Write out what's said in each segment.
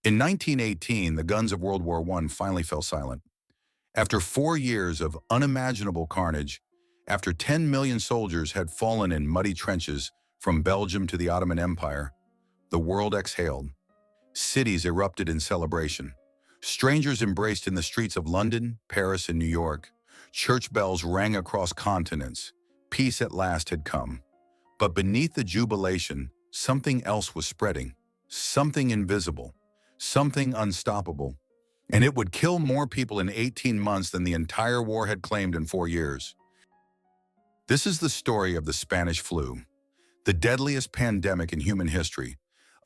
In 1918, the guns of World War I finally fell silent. After 4 years of unimaginable carnage, after 10 million soldiers had fallen in muddy trenches from Belgium to the Ottoman Empire, the world exhaled. Cities erupted in celebration. Strangers embraced in the streets of London, Paris, and New York. Church bells rang across continents. Peace at last had come. But beneath the jubilation, something else was spreading. Something invisible. Something unstoppable. And it would kill more people in 18 months than the entire war had claimed in 4 years. This is the story of the Spanish flu, the deadliest pandemic in human history,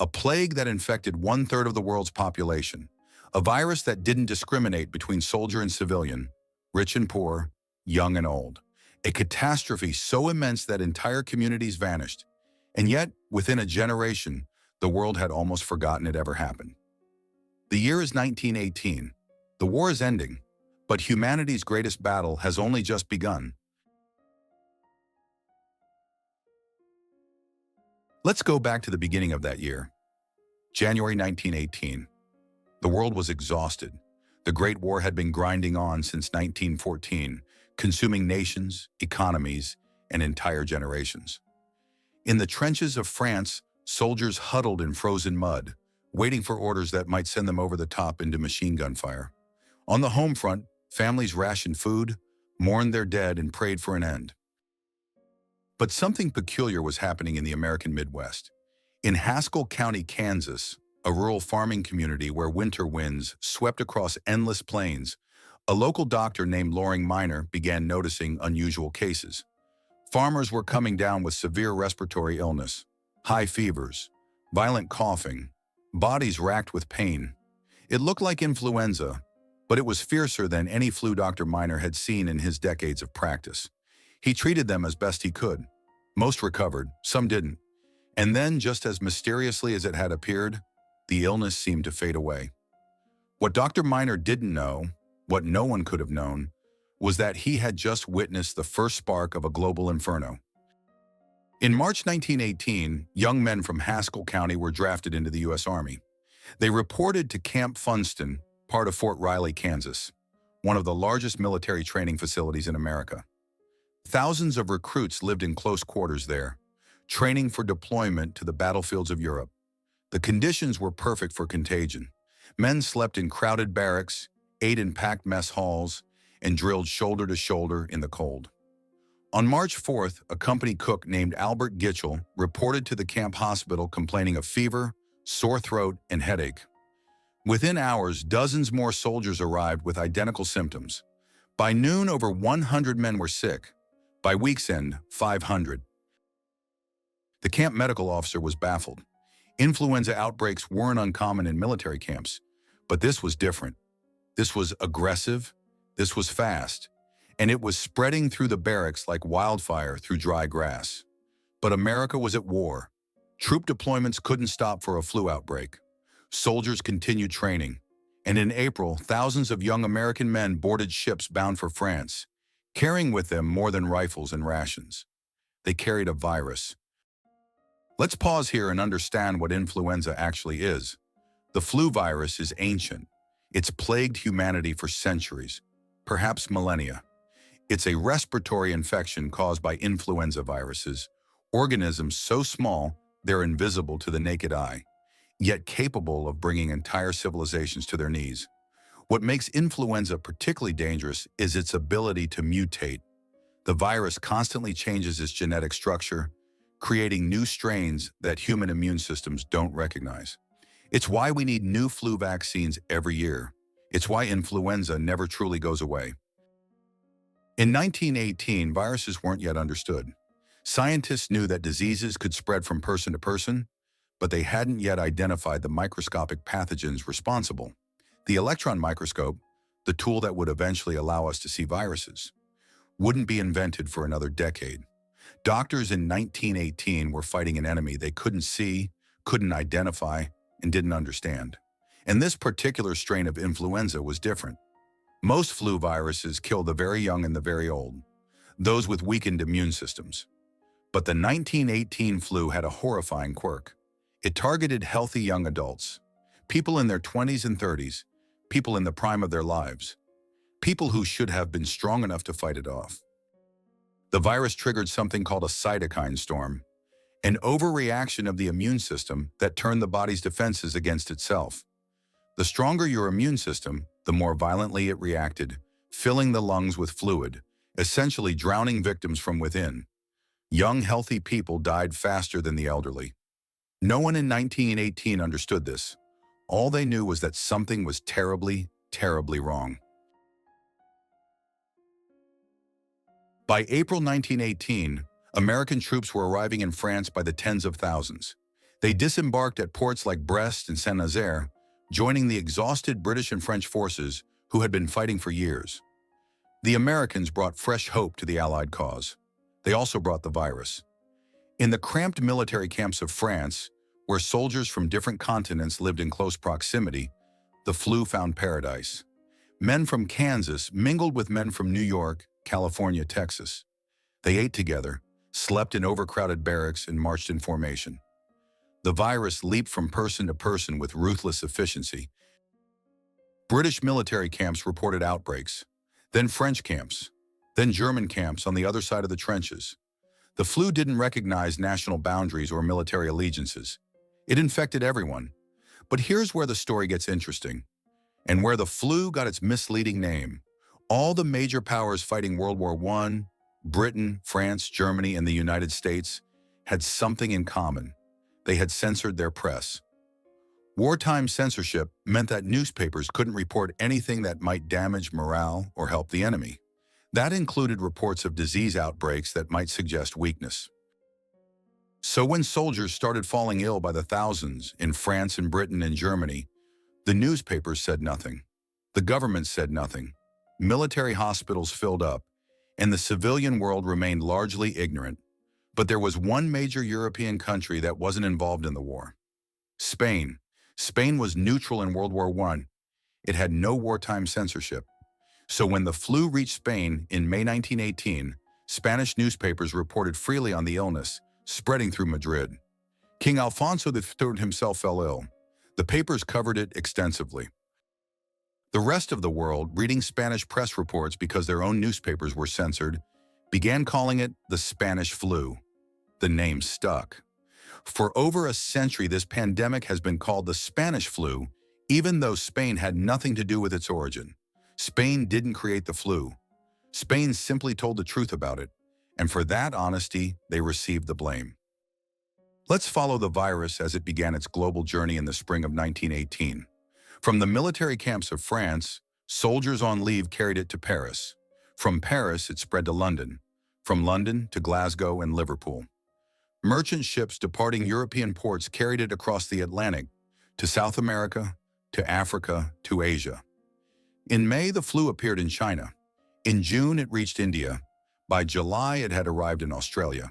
a plague that infected 1/3 of the world's population, a virus that didn't discriminate between soldier and civilian, rich and poor, young and old, a catastrophe so immense that entire communities vanished. And yet, within a generation, the world had almost forgotten it ever happened. The year is 1918. The war is ending, but humanity's greatest battle has only just begun. Let's go back to the beginning of that year, January 1918. The world was exhausted. The Great War had been grinding on since 1914, consuming nations, economies, and entire generations. In the trenches of France, soldiers huddled in frozen mud, waiting for orders that might send them over the top into machine gun fire. On the home front, families rationed food, mourned their dead, and prayed for an end. But something peculiar was happening in the American Midwest. In Haskell County, Kansas, a rural farming community where winter winds swept across endless plains, a local doctor named Loring Miner began noticing unusual cases. Farmers were coming down with severe respiratory illness, high fevers, violent coughing, bodies racked with pain. It looked like influenza, but it was fiercer than any flu Dr. Miner had seen in his decades of practice. He treated them as best he could. Most recovered, some didn't. And then, just as mysteriously as it had appeared, the illness seemed to fade away. What Dr. Miner didn't know, what no one could have known, was that he had just witnessed the first spark of a global inferno. In March 1918, young men from Haskell County were drafted into the U.S. Army. They reported to Camp Funston, part of Fort Riley, Kansas, one of the largest military training facilities in America. Thousands of recruits lived in close quarters there, training for deployment to the battlefields of Europe. The conditions were perfect for contagion. Men slept in crowded barracks, ate in packed mess halls, and drilled shoulder to shoulder in the cold. On March 4th, a company cook named Albert Gitchell reported to the camp hospital complaining of fever, sore throat, and headache. Within hours, dozens more soldiers arrived with identical symptoms. By noon, over 100 men were sick. By week's end, 500. The camp medical officer was baffled. Influenza outbreaks weren't uncommon in military camps, but this was different. This was aggressive, this was fast, and it was spreading through the barracks like wildfire through dry grass. But America was at war. Troop deployments couldn't stop for a flu outbreak. Soldiers continued training, and in April, thousands of young American men boarded ships bound for France, carrying with them more than rifles and rations. They carried a virus. Let's pause here and understand what influenza actually is. The flu virus is ancient. It's plagued humanity for centuries, perhaps millennia. It's a respiratory infection caused by influenza viruses, organisms so small they're invisible to the naked eye, yet capable of bringing entire civilizations to their knees. What makes influenza particularly dangerous is its ability to mutate. The virus constantly changes its genetic structure, creating new strains that human immune systems don't recognize. It's why we need new flu vaccines every year. It's why influenza never truly goes away. In 1918, viruses weren't yet understood. Scientists knew that diseases could spread from person to person, but they hadn't yet identified the microscopic pathogens responsible. The electron microscope, the tool that would eventually allow us to see viruses, wouldn't be invented for another decade. Doctors in 1918 were fighting an enemy they couldn't see, couldn't identify, and didn't understand. And this particular strain of influenza was different. Most flu viruses kill the very young and the very old, those with weakened immune systems. But the 1918 flu had a horrifying quirk. It targeted healthy young adults, People in their 20s and 30s, people in the prime of their lives, people who should have been strong enough to fight it off. The virus triggered something called a cytokine storm, an overreaction of the immune system that turned the body's defenses against itself. The stronger your immune system, the more violently it reacted, filling the lungs with fluid, essentially drowning victims from within. Young, healthy people died faster than the elderly. No one in 1918 understood this. All they knew was that something was terribly, terribly wrong. By April 1918, American troops were arriving in France by the tens of thousands. They disembarked at ports like Brest and Saint-Nazaire, joining the exhausted British and French forces who had been fighting for years. The Americans brought fresh hope to the Allied cause. They also brought the virus. In the cramped military camps of France, where soldiers from different continents lived in close proximity, the flu found paradise. Men from Kansas mingled with men from New York, California, Texas. They ate together, slept in overcrowded barracks, and marched in formation. The virus leaped from person to person with ruthless efficiency. British military camps reported outbreaks, then French camps, then German camps on the other side of the trenches. The flu didn't recognize national boundaries or military allegiances. It infected everyone. But here's where the story gets interesting, and where the flu got its misleading name. All the major powers fighting World War I, Britain, France, Germany, and the United States, had something in common. They had censored their press. Wartime censorship meant that newspapers couldn't report anything that might damage morale or help the enemy. That included reports of disease outbreaks that might suggest weakness. So when soldiers started falling ill by the thousands in France and Britain and Germany, the newspapers said nothing. The government said nothing. Military hospitals filled up, and the civilian world remained largely ignorant. But there was one major European country that wasn't involved in the war: Spain. Spain was neutral in World War I. It had no wartime censorship. So when the flu reached Spain in May 1918, Spanish newspapers reported freely on the illness, spreading through Madrid. King Alfonso III himself fell ill. The papers covered it extensively. The rest of the world, reading Spanish press reports because their own newspapers were censored, began calling it the Spanish flu. The name stuck. For over a century, this pandemic has been called the Spanish flu, even though Spain had nothing to do with its origin. Spain didn't create the flu. Spain simply told the truth about it, and for that honesty, they received the blame. Let's follow the virus as it began its global journey in the spring of 1918. From the military camps of France, soldiers on leave carried it to Paris. From Paris, it spread to London. From London to Glasgow and Liverpool. Merchant ships departing European ports carried it across the Atlantic, to South America, to Africa, to Asia. In May, the flu appeared in China. In June, it reached India. By July, it had arrived in Australia.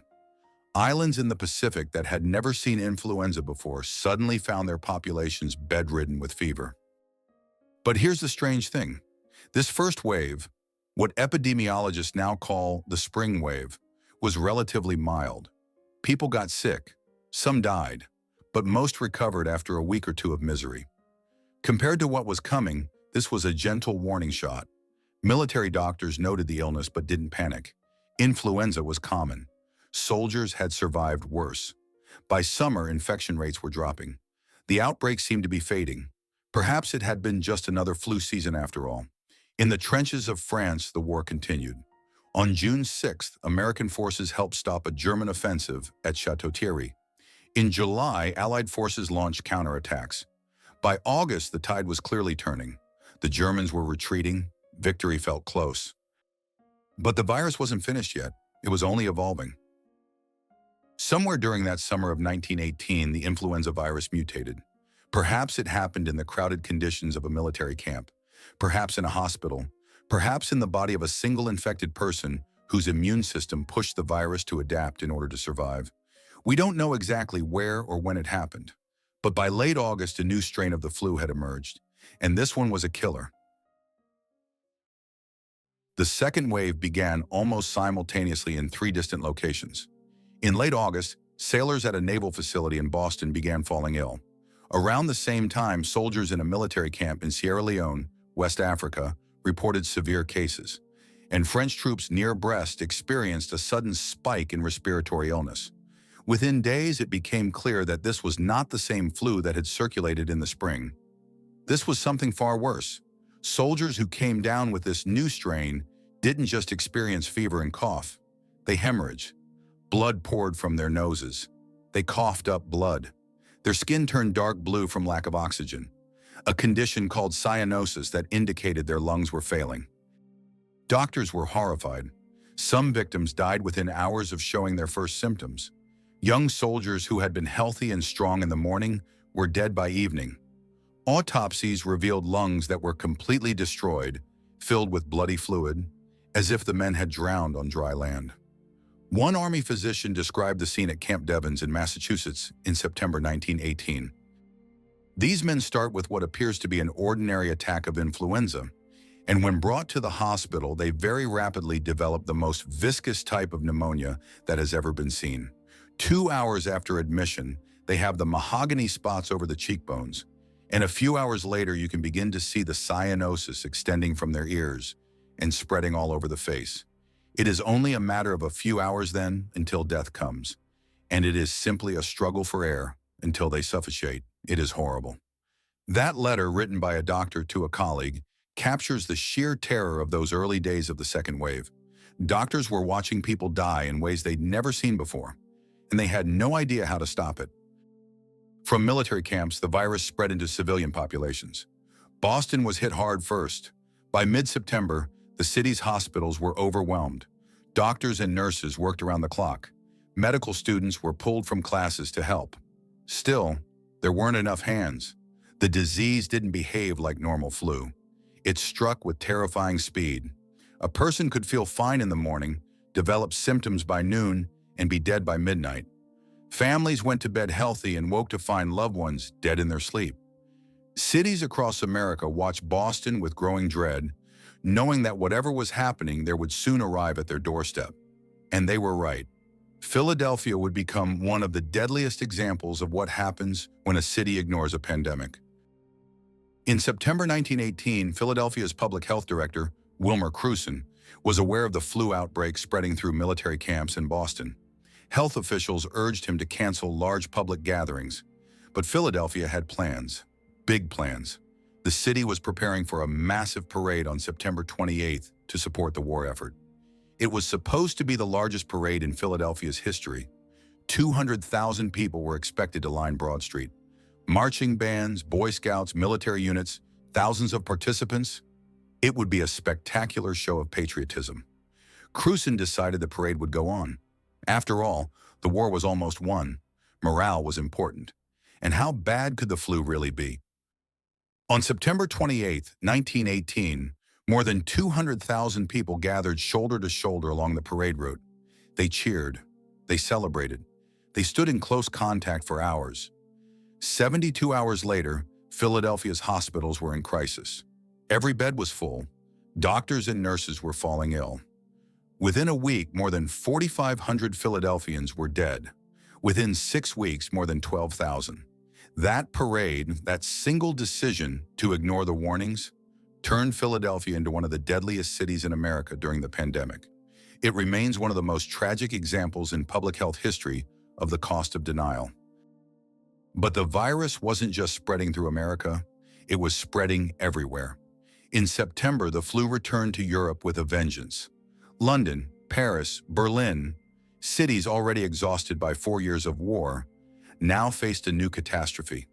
Islands in the Pacific that had never seen influenza before suddenly found their populations bedridden with fever. But here's the strange thing. This first wave, what epidemiologists now call the spring wave, was relatively mild. People got sick, some died, but most recovered after a week or two of misery. Compared to what was coming, this was a gentle warning shot. Military doctors noted the illness but didn't panic. Influenza was common. Soldiers had survived worse. By summer, infection rates were dropping. The outbreak seemed to be fading. Perhaps it had been just another flu season after all. In the trenches of France, the war continued. On June 6th, American forces helped stop a German offensive at Château-Thierry. In July, Allied forces launched counterattacks. By August, the tide was clearly turning. The Germans were retreating. Victory felt close. But the virus wasn't finished yet. It was only evolving. Somewhere during that summer of 1918, the influenza virus mutated. Perhaps it happened in the crowded conditions of a military camp. Perhaps in a hospital. Perhaps in the body of a single infected person whose immune system pushed the virus to adapt in order to survive. We don't know exactly where or when it happened. But by late August, a new strain of the flu had emerged. And this one was a killer. The second wave began almost simultaneously in 3 distant locations. In late August, sailors at a naval facility in Boston began falling ill. Around the same time, soldiers in a military camp in Sierra Leone, West Africa, reported severe cases, and French troops near Brest experienced a sudden spike in respiratory illness. Within days, it became clear that this was not the same flu that had circulated in the spring. This was something far worse. Soldiers who came down with this new strain didn't just experience fever and cough. They hemorrhaged. Blood poured from their noses. They coughed up blood. Their skin turned dark blue from lack of oxygen, a condition called cyanosis that indicated their lungs were failing. Doctors were horrified. Some victims died within hours of showing their first symptoms. Young soldiers who had been healthy and strong in the morning were dead by evening. Autopsies revealed lungs that were completely destroyed, filled with bloody fluid, as if the men had drowned on dry land. One Army physician described the scene at Camp Devens in Massachusetts in September 1918. These men start with what appears to be an ordinary attack of influenza, and when brought to the hospital, they very rapidly develop the most viscous type of pneumonia that has ever been seen. 2 hours after admission, they have the mahogany spots over the cheekbones, and a few hours later you can begin to see the cyanosis extending from their ears and spreading all over the face. It is only a matter of a few hours then until death comes, and it is simply a struggle for air until they suffocate. It is horrible. That letter, written by a doctor to a colleague, captures the sheer terror of those early days of the second wave. Doctors were watching people die in ways they'd never seen before, and they had no idea how to stop it. From military camps, the virus spread into civilian populations. Boston was hit hard first. By mid-September, the city's hospitals were overwhelmed. Doctors and nurses worked around the clock. Medical students were pulled from classes to help. Still, there weren't enough hands. The disease didn't behave like normal flu. It struck with terrifying speed. A person could feel fine in the morning, develop symptoms by noon, and be dead by midnight. Families went to bed healthy and woke to find loved ones dead in their sleep. Cities across America watched Boston with growing dread, knowing that whatever was happening there would soon arrive at their doorstep. And they were right. Philadelphia would become one of the deadliest examples of what happens when a city ignores a pandemic. In September 1918, Philadelphia's public health director, Wilmer Cruson, was aware of the flu outbreak spreading through military camps in Boston. Health officials urged him to cancel large public gatherings, but Philadelphia had plans, big plans. The city was preparing for a massive parade on September 28th to support the war effort. It was supposed to be the largest parade in Philadelphia's history. 200,000 people were expected to line Broad Street. Marching bands, Boy Scouts, military units, thousands of participants. It would be a spectacular show of patriotism. Cruson decided the parade would go on. After all, the war was almost won. Morale was important. And how bad could the flu really be? On September 28, 1918, more than 200,000 people gathered shoulder to shoulder along the parade route. They cheered. They celebrated. They stood in close contact for hours. 72 hours later, Philadelphia's hospitals were in crisis. Every bed was full. Doctors and nurses were falling ill. Within a week, more than 4,500 Philadelphians were dead. Within 6 weeks, more than 12,000. That parade, that single decision to ignore the warnings, turned Philadelphia into one of the deadliest cities in America during the pandemic. It remains one of the most tragic examples in public health history of the cost of denial. But the virus wasn't just spreading through America, it was spreading everywhere. In September, the flu returned to Europe with a vengeance. London, Paris, Berlin, cities already exhausted by 4 years of war, now faced a new catastrophe.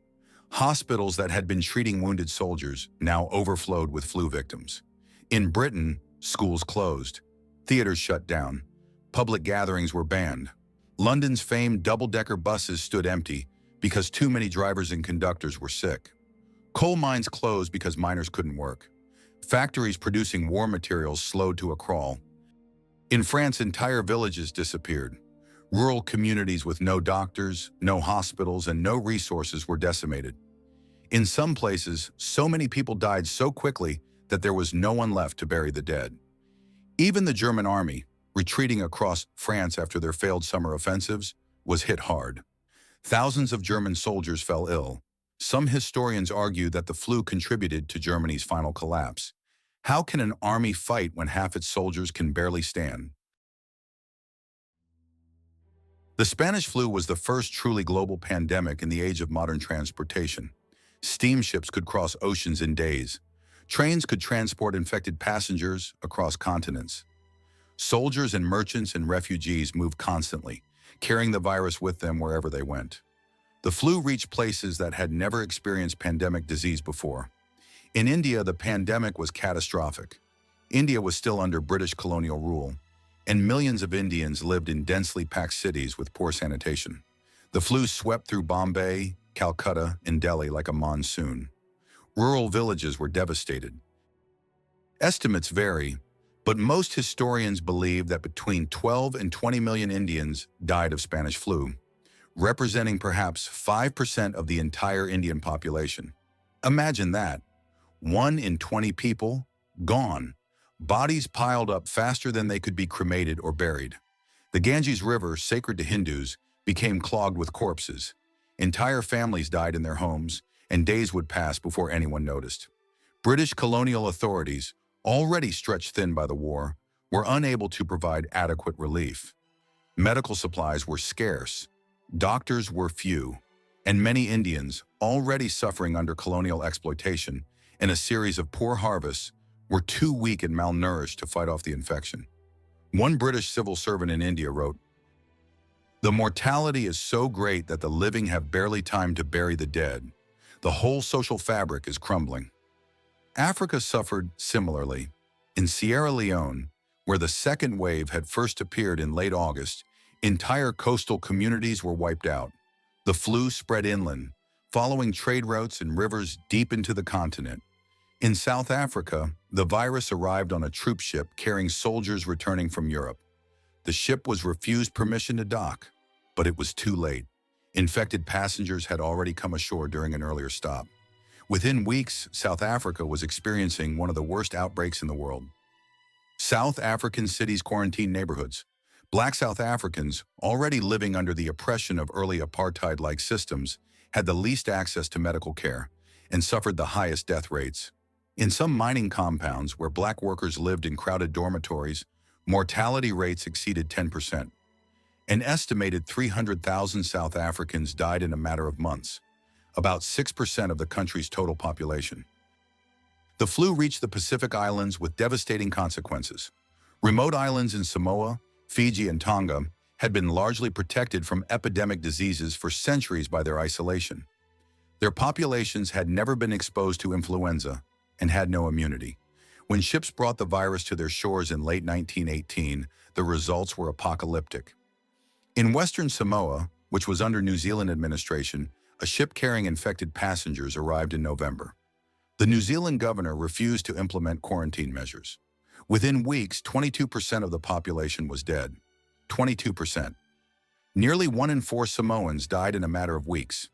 Hospitals that had been treating wounded soldiers now overflowed with flu victims. In Britain, schools closed, theaters shut down, public gatherings were banned. London's famed double-decker buses stood empty because too many drivers and conductors were sick. Coal mines closed because miners couldn't work. Factories producing war materials slowed to a crawl. In France, entire villages disappeared. Rural communities with no doctors, no hospitals, and no resources were decimated. In some places, so many people died so quickly that there was no one left to bury the dead. Even the German army, retreating across France after their failed summer offensives, was hit hard. Thousands of German soldiers fell ill. Some historians argue that the flu contributed to Germany's final collapse. How can an army fight when half its soldiers can barely stand? The Spanish flu was the first truly global pandemic in the age of modern transportation. Steamships could cross oceans in days. Trains could transport infected passengers across continents. Soldiers and merchants and refugees moved constantly, carrying the virus with them wherever they went. The flu reached places that had never experienced pandemic disease before. In India, the pandemic was catastrophic. India was still under British colonial rule, and millions of Indians lived in densely packed cities with poor sanitation. The flu swept through Bombay, Calcutta, and Delhi like a monsoon. Rural villages were devastated. Estimates vary, but most historians believe that between 12 and 20 million Indians died of Spanish flu, representing perhaps 5% of the entire Indian population. Imagine that. 1 in 20 people, gone. Bodies piled up faster than they could be cremated or buried. The Ganges River, sacred to Hindus, became clogged with corpses. Entire families died in their homes, and days would pass before anyone noticed. British colonial authorities, already stretched thin by the war, were unable to provide adequate relief. Medical supplies were scarce, doctors were few, and many Indians, already suffering under colonial exploitation and a series of poor harvests, were too weak and malnourished to fight off the infection. One British civil servant in India wrote, "The mortality is so great that the living have barely time to bury the dead. The whole social fabric is crumbling." Africa suffered similarly. In Sierra Leone, where the second wave had first appeared in late August, entire coastal communities were wiped out. The flu spread inland, following trade routes and rivers deep into the continent. In South Africa, the virus arrived on a troop ship carrying soldiers returning from Europe. The ship was refused permission to dock, but it was too late. Infected passengers had already come ashore during an earlier stop. Within weeks, South Africa was experiencing one of the worst outbreaks in the world. South African cities quarantined neighborhoods. Black South Africans, already living under the oppression of early apartheid-like systems, had the least access to medical care and suffered the highest death rates. In some mining compounds where Black workers lived in crowded dormitories, mortality rates exceeded 10%. An estimated 300,000 South Africans died in a matter of months, about 6% of the country's total population. The flu reached the Pacific Islands with devastating consequences. Remote islands in Samoa, Fiji, and Tonga had been largely protected from epidemic diseases for centuries by their isolation. Their populations had never been exposed to influenza and had no immunity. When ships brought the virus to their shores in late 1918, the results were apocalyptic. In Western Samoa, which was under New Zealand administration, a ship carrying infected passengers arrived in November. The New Zealand governor refused to implement quarantine measures. Within weeks, 22% of the population was dead. 22%. Nearly 1 in 4 Samoans died in a matter of weeks.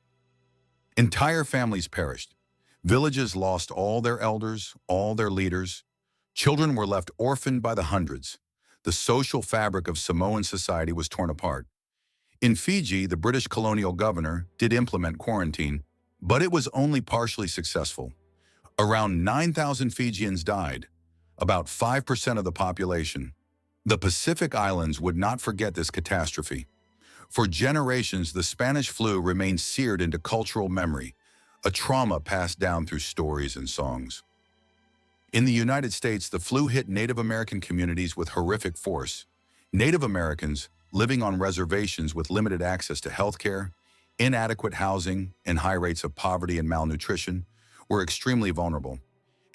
Entire families perished. Villages lost all their elders, all their leaders. Children were left orphaned by the hundreds. The social fabric of Samoan society was torn apart. In Fiji, the British colonial governor did implement quarantine, but it was only partially successful. Around 9,000 Fijians died, about 5% of the population. The Pacific Islands would not forget this catastrophe. For generations, the Spanish flu remained seared into cultural memory, a trauma passed down through stories and songs. In the United States, the flu hit Native American communities with horrific force. Native Americans, living on reservations with limited access to health care, inadequate housing, and high rates of poverty and malnutrition, were extremely vulnerable.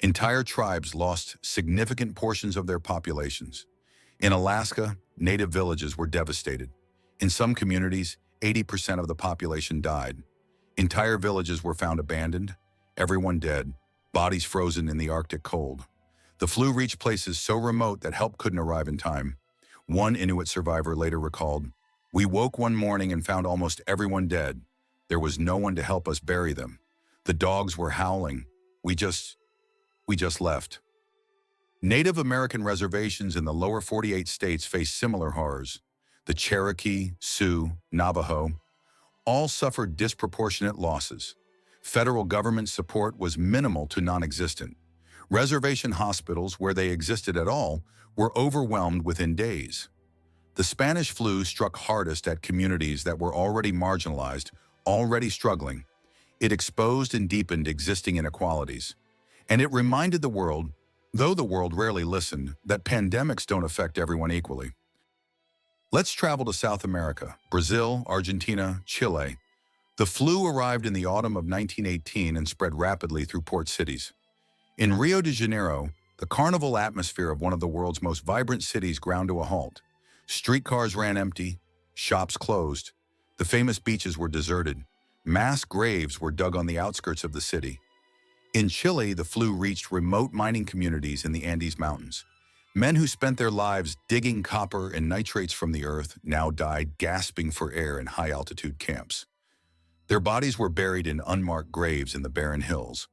Entire tribes lost significant portions of their populations. In Alaska, native villages were devastated. In some communities, 80% of the population died. Entire villages were found abandoned, everyone dead, bodies frozen in the Arctic cold. The flu reached places so remote that help couldn't arrive in time. One Inuit survivor later recalled, "We woke one morning and found almost everyone dead. There was no one to help us bury them. The dogs were howling. We just left." Native American reservations in the lower 48 states faced similar horrors. The Cherokee, Sioux, Navajo, all suffered disproportionate losses. Federal government support was minimal to non-existent. Reservation hospitals, where they existed at all, were overwhelmed within days. The Spanish flu struck hardest at communities that were already marginalized, already struggling. It exposed and deepened existing inequalities. And it reminded the world, though the world rarely listened, that pandemics don't affect everyone equally. Let's travel to South America, Brazil, Argentina, Chile. The flu arrived in the autumn of 1918 and spread rapidly through port cities. In Rio de Janeiro, the carnival atmosphere of one of the world's most vibrant cities ground to a halt. Streetcars ran empty, shops closed, the famous beaches were deserted, mass graves were dug on the outskirts of the city. In Chile, the flu reached remote mining communities in the Andes Mountains. Men who spent their lives digging copper and nitrates from the earth now died gasping for air in high-altitude camps. Their bodies were buried in unmarked graves in the barren hills.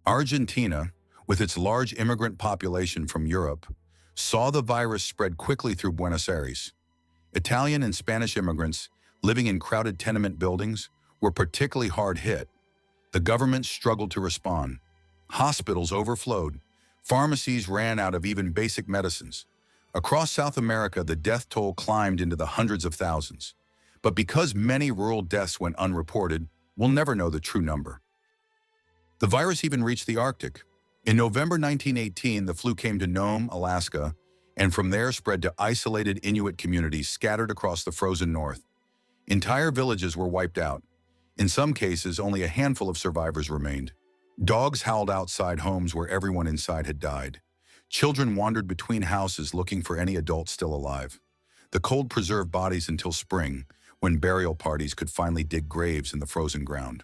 Argentina, with its large immigrant population from Europe, saw the virus spread quickly through Buenos Aires. Italian and Spanish immigrants living in crowded tenement buildings were particularly hard hit. The government struggled to respond. Hospitals overflowed. Pharmacies ran out of even basic medicines. Across South America, the death toll climbed into the hundreds of thousands. But because many rural deaths went unreported, we'll never know the true number. The virus even reached the Arctic. In November 1918, the flu came to Nome, Alaska, and from there spread to isolated Inuit communities scattered across the frozen north. Entire villages were wiped out. In some cases, only a handful of survivors remained. Dogs howled outside homes where everyone inside had died. Children wandered between houses looking for any adult still alive. The cold preserved bodies until spring, when burial parties could finally dig graves in the frozen ground.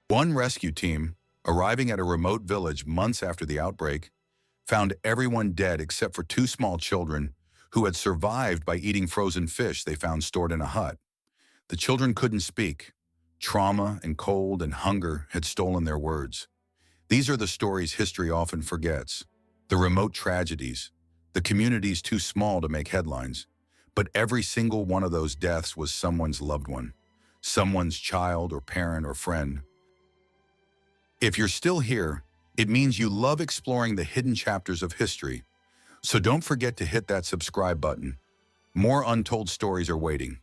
One rescue team, arriving at a remote village months after the outbreak, found everyone dead except for two small children who had survived by eating frozen fish they found stored in a hut. The children couldn't speak. Trauma and cold and hunger had stolen their words. These are the stories history often forgets. The remote tragedies, the communities too small to make headlines. But every single one of those deaths was someone's loved one, someone's child or parent or friend. If you're still here, it means you love exploring the hidden chapters of history. So don't forget to hit that subscribe button. More untold stories are waiting.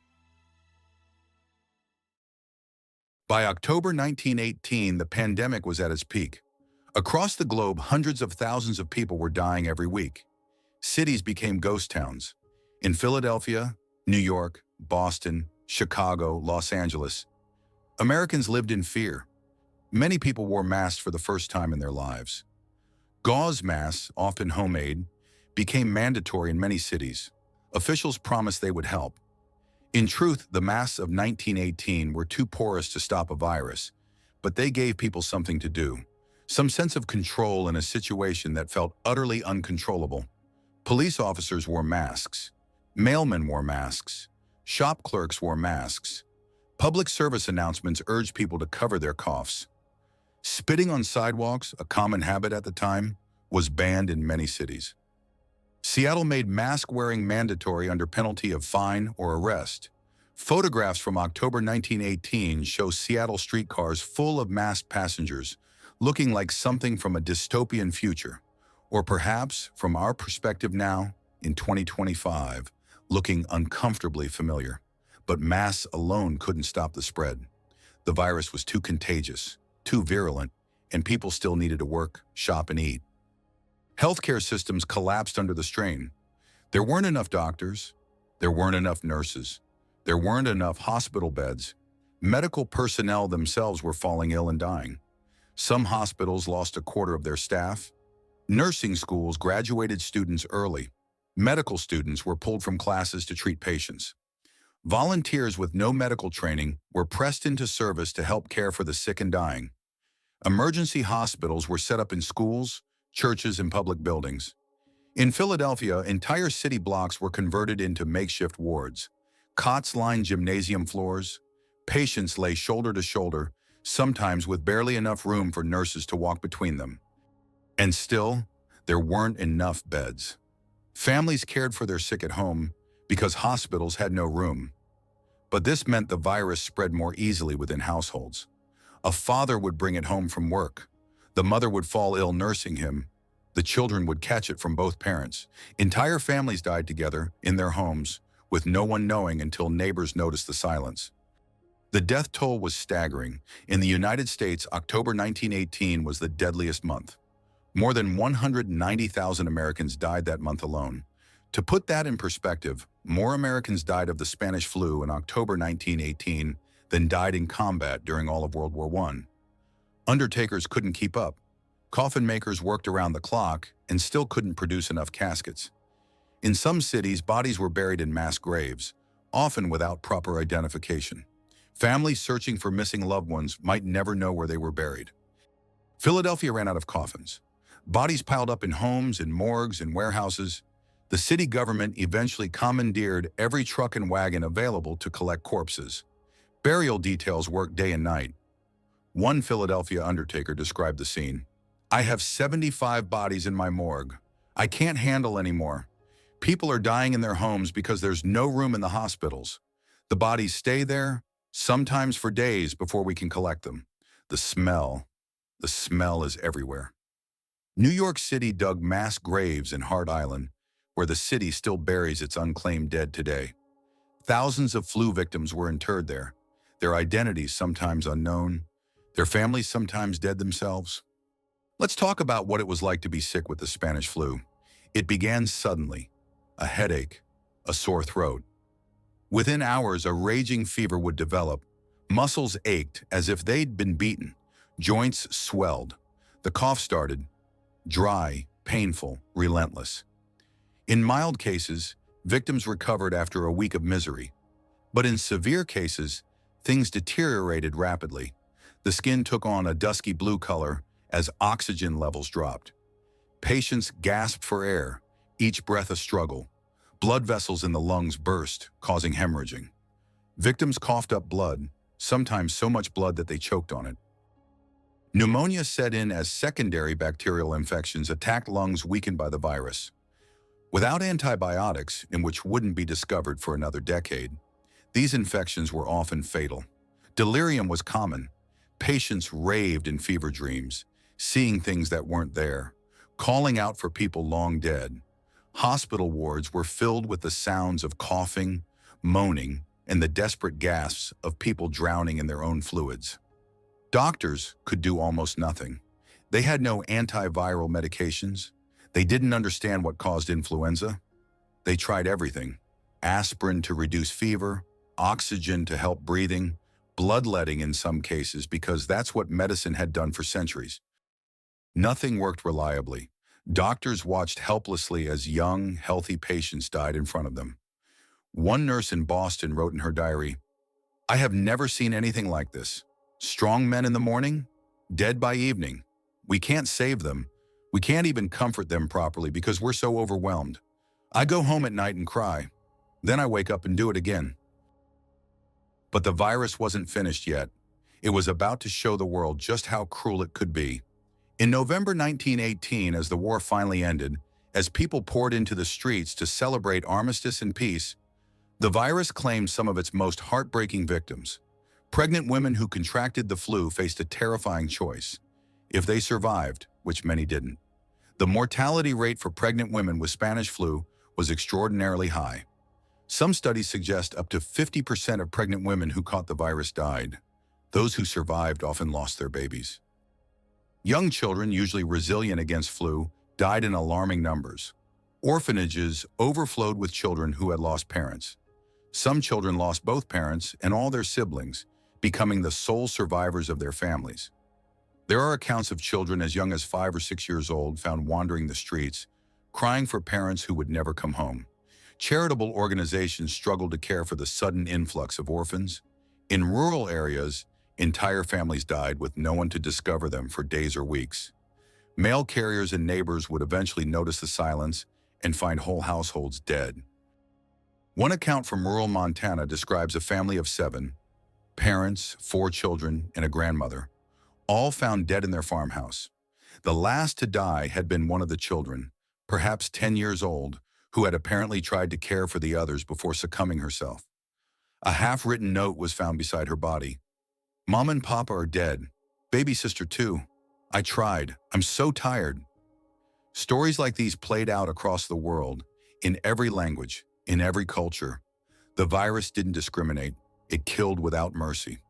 By October 1918, the pandemic was at its peak. Across the globe, hundreds of thousands of people were dying every week. Cities became ghost towns. In Philadelphia, New York, Boston, Chicago, Los Angeles, Americans lived in fear. Many people wore masks for the first time in their lives. Gauze masks, often homemade, became mandatory in many cities. Officials promised they would help. In truth, the masks of 1918 were too porous to stop a virus, but they gave people something to do, some sense of control in a situation that felt utterly uncontrollable. Police officers wore masks. Mailmen wore masks. Shop clerks wore masks. Public service announcements urged people to cover their coughs. Spitting on sidewalks, a common habit at the time, was banned in many cities. Seattle made mask-wearing mandatory under penalty of fine or arrest. Photographs from October 1918 show Seattle streetcars full of masked passengers, looking like something from a dystopian future, or perhaps, from our perspective now, in 2025, looking uncomfortably familiar. But masks alone couldn't stop the spread. The virus was too contagious, too virulent, and people still needed to work, shop, and eat. Healthcare systems collapsed under the strain. There weren't enough doctors. There weren't enough nurses. There weren't enough hospital beds. Medical personnel themselves were falling ill and dying. Some hospitals lost a quarter of their staff. Nursing schools graduated students early. Medical students were pulled from classes to treat patients. Volunteers with no medical training were pressed into service to help care for the sick and dying. Emergency hospitals were set up in schools, churches, and public buildings. In Philadelphia, entire city blocks were converted into makeshift wards. Cots lined gymnasium floors. Patients lay shoulder to shoulder, sometimes with barely enough room for nurses to walk between them. And still, there weren't enough beds. Families cared for their sick at home because hospitals had no room. But this meant the virus spread more easily within households. A father would bring it home from work. The mother would fall ill nursing him. The children would catch it from both parents. Entire families died together in their homes, with no one knowing until neighbors noticed the silence. The death toll was staggering. In the United States, October 1918 was the deadliest month. More than 190,000 Americans died that month alone. To put that in perspective, more Americans died of the Spanish flu in October 1918 than died in combat during all of World War I. Undertakers couldn't keep up. Coffin makers worked around the clock and still couldn't produce enough caskets. In some cities, bodies were buried in mass graves, often without proper identification. Families searching for missing loved ones might never know where they were buried. Philadelphia ran out of coffins. Bodies piled up in homes, in morgues, in warehouses. The city government eventually commandeered every truck and wagon available to collect corpses. Burial details worked day and night. One Philadelphia undertaker described the scene. "I have 75 bodies in my morgue. I can't handle anymore. People are dying in their homes because there's no room in the hospitals. The bodies stay there, sometimes for days before we can collect them. The smell is everywhere." New York City dug mass graves in Hart Island, where the city still buries its unclaimed dead today. Thousands of flu victims were interred there, their identities sometimes unknown, their families sometimes dead themselves. Let's talk about what it was like to be sick with the Spanish flu. It began suddenly. A headache, a sore throat. Within hours, a raging fever would develop. Muscles ached as if they'd been beaten. Joints swelled. The cough started. Dry, painful, relentless. In mild cases, victims recovered after a week of misery. But in severe cases, things deteriorated rapidly. The skin took on a dusky blue color as oxygen levels dropped. Patients gasped for air, each breath a struggle. Blood vessels in the lungs burst, causing hemorrhaging. Victims coughed up blood, sometimes so much blood that they choked on it. Pneumonia set in as secondary bacterial infections attacked lungs weakened by the virus. Without antibiotics, in which wouldn't be discovered for another decade, these infections were often fatal. Delirium was common. Patients raved in fever dreams, seeing things that weren't there, calling out for people long dead. Hospital wards were filled with the sounds of coughing, moaning, and the desperate gasps of people drowning in their own fluids. Doctors could do almost nothing. They had no antiviral medications. They didn't understand what caused influenza. They tried everything: aspirin to reduce fever, oxygen to help breathing, bloodletting in some cases because that's what medicine had done for centuries. Nothing worked reliably. Doctors watched helplessly as young, healthy patients died in front of them. One nurse in Boston wrote in her diary, "I have never seen anything like this. Strong men in the morning, dead by evening. We can't save them. We can't even comfort them properly because we're so overwhelmed. I go home at night and cry. Then I wake up and do it again." But the virus wasn't finished yet. It was about to show the world just how cruel it could be. In November 1918, as the war finally ended, as people poured into the streets to celebrate armistice and peace, the virus claimed some of its most heartbreaking victims. Pregnant women who contracted the flu faced a terrifying choice. If they survived, which many didn't, the mortality rate for pregnant women with Spanish flu was extraordinarily high. Some studies suggest up to 50% of pregnant women who caught the virus died. Those who survived often lost their babies. Young children, usually resilient against flu, died in alarming numbers. Orphanages overflowed with children who had lost parents. Some children lost both parents and all their siblings, becoming the sole survivors of their families. There are accounts of children as young as 5 or 6 years old found wandering the streets, crying for parents who would never come home. Charitable organizations struggled to care for the sudden influx of orphans. In rural areas, entire families died with no one to discover them for days or weeks. Mail carriers and neighbors would eventually notice the silence and find whole households dead. One account from rural Montana describes a family of 7, parents, 4 children, and a grandmother, all found dead in their farmhouse. The last to die had been one of the children, perhaps 10 years old, who had apparently tried to care for the others before succumbing herself. A half-written note was found beside her body. "Mom and Papa are dead. Baby sister too. I tried. I'm so tired. Stories like these played out across the world, in every language, in every culture. The virus didn't discriminate. It killed without mercy.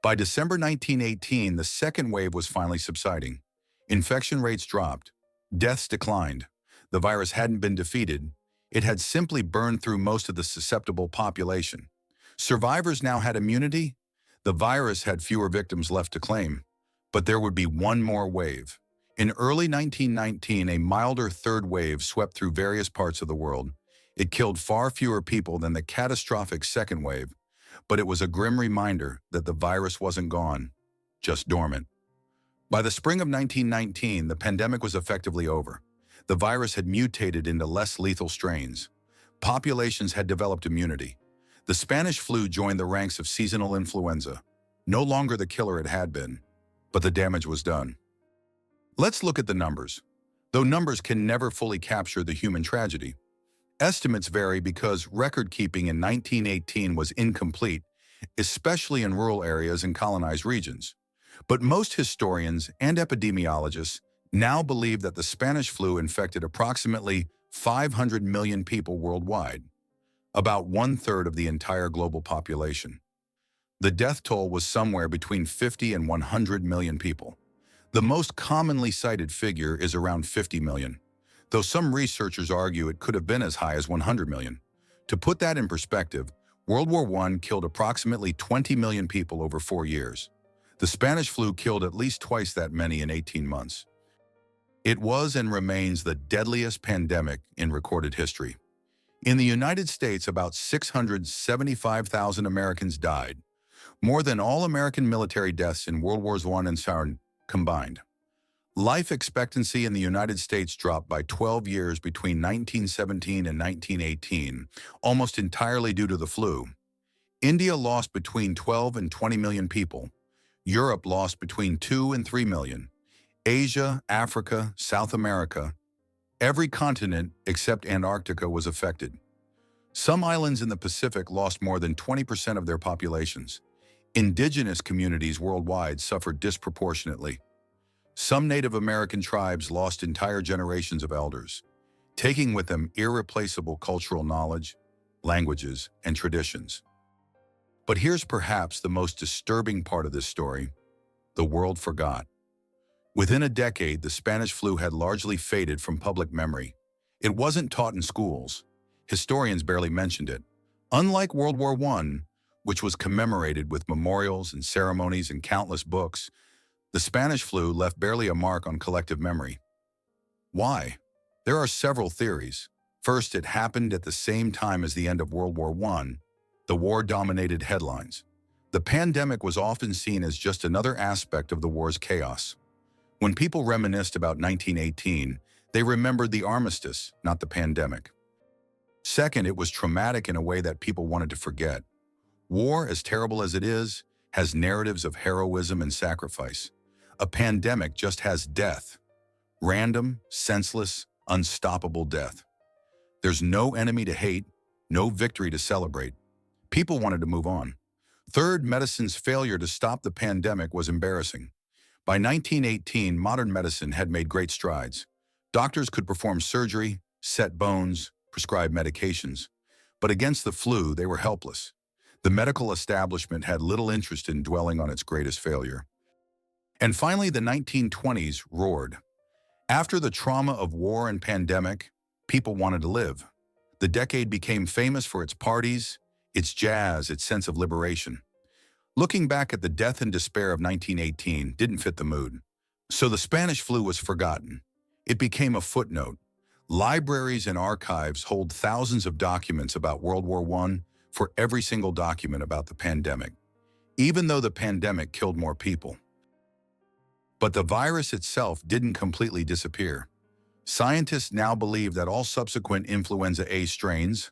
By December 1918, the second wave was finally subsiding. Infection rates dropped. Deaths declined. The virus hadn't been defeated. It had simply burned through most of the susceptible population. Survivors now had immunity. The virus had fewer victims left to claim. But there would be one more wave. In early 1919, a milder third wave swept through various parts of the world. It killed far fewer people than the catastrophic second wave, but it was a grim reminder that the virus wasn't gone, just dormant. By the spring of 1919, the pandemic was effectively over. The virus had mutated into less lethal strains. Populations had developed immunity. The Spanish flu joined the ranks of seasonal influenza, no longer the killer it had been, but the damage was done. Let's look at the numbers. Though numbers can never fully capture the human tragedy, estimates vary because record-keeping in 1918 was incomplete, especially in rural areas and colonized regions. But most historians and epidemiologists now believe that the Spanish flu infected approximately 500 million people worldwide, about one-third of the entire global population. The death toll was somewhere between 50 and 100 million people. The most commonly cited figure is around 50 million. Though some researchers argue it could have been as high as 100 million. To put that in perspective, World War I killed approximately 20 million people over 4 years. The Spanish flu killed at least twice that many in 18 months. It was and remains the deadliest pandemic in recorded history. In the United States, about 675,000 Americans died, more than all American military deaths in World Wars I and II combined. Life expectancy in the United States dropped by 12 years between 1917 and 1918, almost entirely due to the flu. India lost between 12 and 20 million people. Europe lost between 2 and 3 million. Asia, Africa, South America, every continent except Antarctica was affected. Some islands in the Pacific lost more than 20% of their populations. Indigenous communities worldwide suffered disproportionately. Some Native American tribes lost entire generations of elders, taking with them irreplaceable cultural knowledge, languages, and traditions. But here's perhaps the most disturbing part of this story: the world forgot. Within a decade, the Spanish flu had largely faded from public memory. It wasn't taught in schools. Historians barely mentioned it. Unlike World War I, which was commemorated with memorials and ceremonies and countless books, the Spanish flu left barely a mark on collective memory. Why? There are several theories. First, it happened at the same time as the end of World War I. The war dominated headlines. The pandemic was often seen as just another aspect of the war's chaos. When people reminisced about 1918, they remembered the armistice, not the pandemic. Second, it was traumatic in a way that people wanted to forget. War, as terrible as it is, has narratives of heroism and sacrifice. A pandemic just has death. Random, senseless, unstoppable death. There's no enemy to hate, no victory to celebrate. People wanted to move on. Third, medicine's failure to stop the pandemic was embarrassing. By 1918, modern medicine had made great strides. Doctors could perform surgery, set bones, prescribe medications. But against the flu, they were helpless. The medical establishment had little interest in dwelling on its greatest failure. And finally, the 1920s roared. After the trauma of war and pandemic, people wanted to live. The decade became famous for its parties, its jazz, its sense of liberation. Looking back at the death and despair of 1918 didn't fit the mood. So the Spanish flu was forgotten. It became a footnote. Libraries and archives hold thousands of documents about World War I for every single document about the pandemic, even though the pandemic killed more people. But the virus itself didn't completely disappear. Scientists now believe that all subsequent influenza A strains,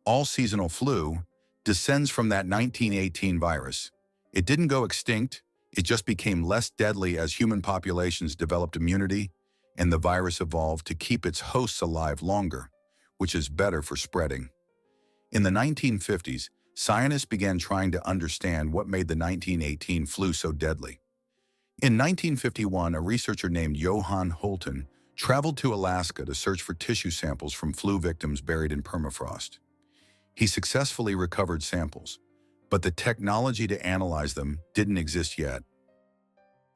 all seasonal flu, descends from that 1918 virus. It didn't go extinct, it just became less deadly as human populations developed immunity and the virus evolved to keep its hosts alive longer, which is better for spreading. In the 1950s, scientists began trying to understand what made the 1918 flu so deadly. In 1951, a researcher named Johann Holton traveled to Alaska to search for tissue samples from flu victims buried in permafrost. He successfully recovered samples, but the technology to analyze them didn't exist yet.